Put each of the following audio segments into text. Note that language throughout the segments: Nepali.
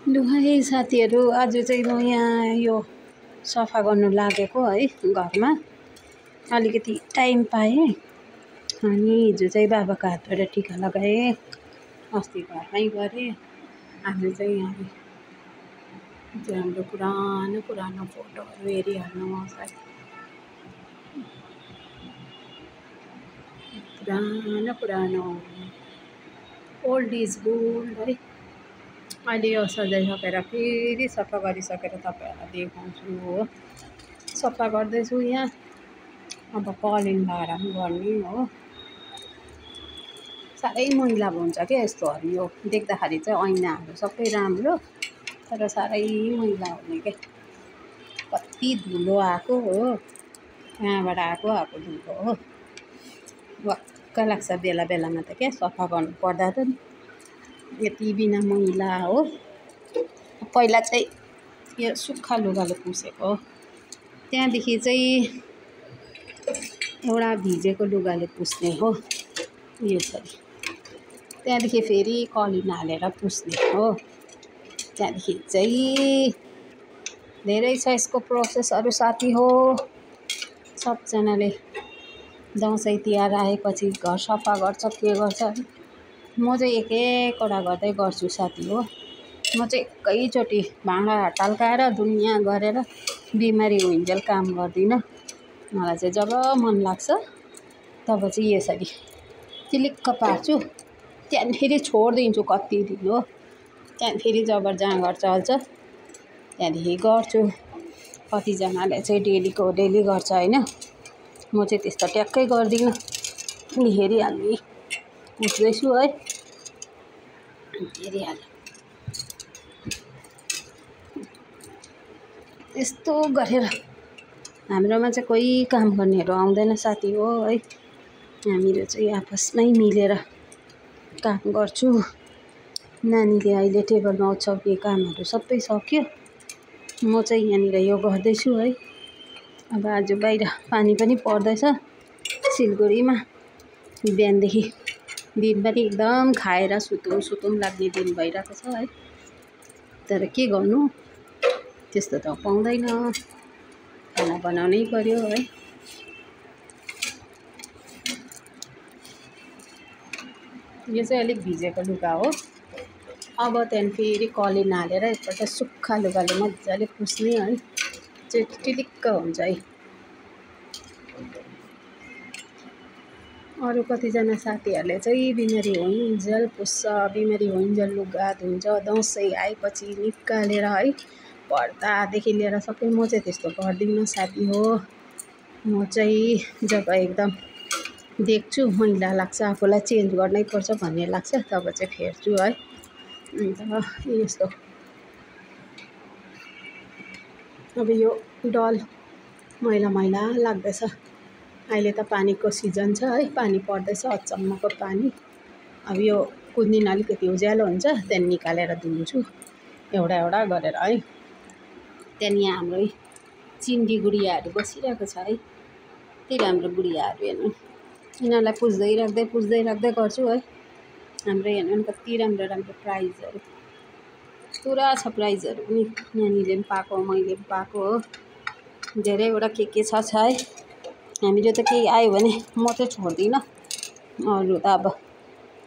लु है साथीहरू, आज चाहिँ म यहाँ यो सफा गर्नु लागेको है। घरमा अलिकति टाइम पाएँ अनि हिजो चाहिँ बाबाको हातबाट टिका लगाएँ, अस्ति घरमै गरेँ। आज चाहिँ यहाँ चाहिँ हाम्रो पुरानो पुरानो फोटोहरू हेरिहाल्नु आउँछ। पुरानो पुरानो ओल्ड इज गोल्ड है। अहिले यो सजाइसकेर फेरि सफा गरिसकेर तपाईँहरूलाई देखाउँछु हो। सफा गर्दैछु यहाँ, अब कलिङ लाएर पनि गर्ने हो। साह्रै मैला हुन्छ क्या यस्तोहरू, यो देख्दाखेरि चाहिँ ऐनाहरू सबै राम्रो, तर साह्रै मैला हुने क्या। कति धुलो आएको हो, कहाँबाट आएको धुलो हो। वाक्क लाग्छ बेला बेलामा त क्या सफा गर्नु पर्दा त यति बिना मैला हो। पहिला चाहिँ यो सुक्खा लुगाले पुसेको, त्यहाँदेखि चाहिँ एउटा भिजेको लुगाले पुस्ने हो यसरी, त्यहाँदेखि फेरि कलिन हालेर पुस्ने हो। त्यहाँदेखि चाहिँ धेरै छ यसको प्रोसेसहरू साथी हो। सबजनाले दसैँ तिहार आएपछि घर सफा गर्छ, के गर्छ। म चाहिँ एक एकवटा गर्दै गर्छु साथी हो। म चाहिँ एकैचोटि भाँडा टल्काएर दुनियाँ गरेर बिमारी हुइन्जेल काम गर्दिनँ। मलाई चाहिँ जब मन लाग्छ तब चाहिँ यसरी चिलिक्क पार्छु, त्यहाँदेखि फेरि छोडिदिन्छु कति दिन हो। त्यहाँदेखि फेरि जब जाँगर चल्छ त्यहाँदेखि गर्छु। कतिजनाले चाहिँ डेली गर्छ होइन, म चाहिँ त्यस्तो ट्याक्कै गर्दिनँ। अनि हेरिहाल्नु, पुस्दैछु है, हेरिहाल्नु। यस्तो गरेर हाम्रोमा चाहिँ कोही काम गर्नेहरू आउँदैन साथी हो है। हामीहरू चाहिँ आपसमै मिलेर काम गर्छु। नानीले अहिले टेबलमा ओछ्याउने कामहरू सबै सक्यो, म चाहिँ यहाँनिर यो गर्दैछु है। अब आज बाहिर पानी पनि पर्दैछ सिलगढीमा। बिहानदेखि दिनभरि एकदम खाएर सुतौँ लाग्ने दिन भइरहेको छ है। तर के गर्नु, त्यस्तो त पाउँदैन, खाना बनाउनै पर्यो है। यो चाहिँ अलिक भिजेको लुगा हो। अब त्यहाँदेखि फेरि कलिन हालेर एकपल्ट सुक्खा लुगाले मजाले पुस्ने है, चिटिलिक्क हुन्छ है। अरू कतिजना साथीहरूले चाहिँ बिमारी होइन्जेल पुस्छ, बिमारी होइन्जेल लुगा धुन्छ, दसैँ आएपछि निकालेर है, पर्दादेखि लिएर सबै। म चाहिँ त्यस्तो गर्दिनँ साथी हो। म चाहिँ जब एकदम देख्छु मैला लाग्छ, आफूलाई चेन्ज गर्नै पर्छ भन्ने लाग्छ, तब चाहिँ फेर्छु है। अन्त यस्तो अब यो डल मैला लाग्दैछ। अहिले त पानीको सिजन छ है, पानी पर्दैछ अचम्मको पानी। अब यो कुन दिन अलिकति उज्यालो हुन्छ त्यहाँदेखि निकालेर धुन्छु एउटा एउटा गरेर है। त्यहाँदेखि यहाँ हाम्रो चिन्डी गुडियाहरू बसिरहेको छ है, त्यही राम्रो गुडियाहरू हेर्नु। यिनीहरूलाई पुस्दै राख्दै गर्छु है। हाम्रो हेर्नु कति राम्रो प्राइजहरू, पुरा छ प्राइजहरू पनि। नानीले पनि पाएको, मैले पनि पाएको हो। धेरैवटा के छ है। हामीले त केही आयो भने म चाहिँ छोड्दिनँ, अरू त अब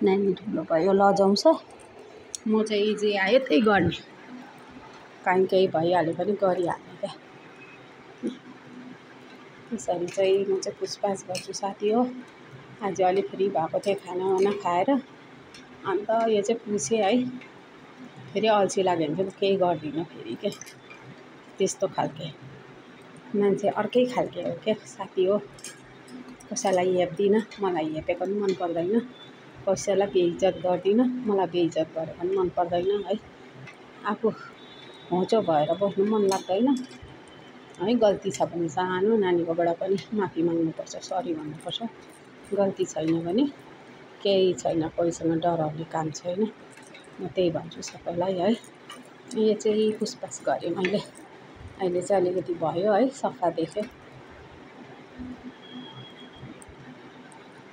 नानी ठुलो भयो लजाउँछ। म चाहिँ जे आयो त्यही गर्ने, काहीँ केही भइहाल्यो भने गरिहाल्ने क्या। त्यसरी चाहिँ म चाहिँ पुछपाछ गर्छु साथी हो। आज अलिक फ्री भएको थिएँ खानावाना खाएर, अन्त यो चाहिँ पुछेँ है। फेरि अल्छी लाग्यो भने चाहिँ केही गर्दिनँ फेरि क्या। त्यस्तो खालके मान्छे अर्कै खालके हो क्या साथी हो। कसैलाई हेप्दिनँ, मलाई हेपेको पनि मन पर्दैन। कसैलाई बेइज्जत गर्दिनँ, मलाई बेइज्जत गरेको पनि मन पर्दैन है। आफू होचो भएर बस्नु मन लाग्दैन है। गल्ती छ भने सानो नानीकोबाट पनि माफी माग्नुपर्छ, सरी भन्नुपर्छ। गल्ती छैन भने केही छैन, कोहीसँग डराउने काम छैन। म त्यही भन्छु सबैलाई है। यो चाहिँ पुछपाछ गरेँ मैले, अहिले चाहिँ अलिकति भयो है, सफा देख्यो।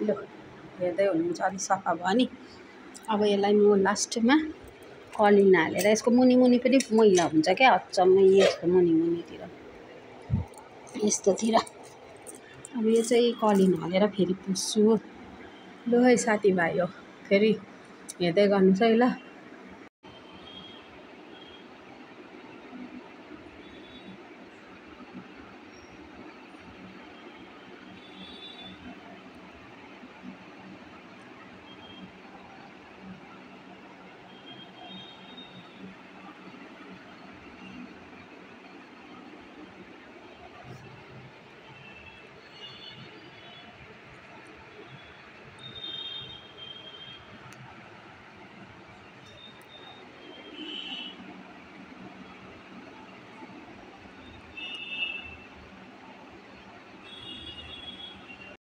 लु हेर्दै हुनुहुन्छ, अलिक सफा भयो नि। अब यसलाई म लास्टमा कलिन हालेर यसको मुनि पनि मैला हुन्छ क्या अचम्मै यसको मुनितिर यस्तोतिर। अब यो चाहिँ कलिन हालेर फेरि पुस्छु। लु है साथीभाइ हो फेरि हेर्दै गर्नुहोस् है ल।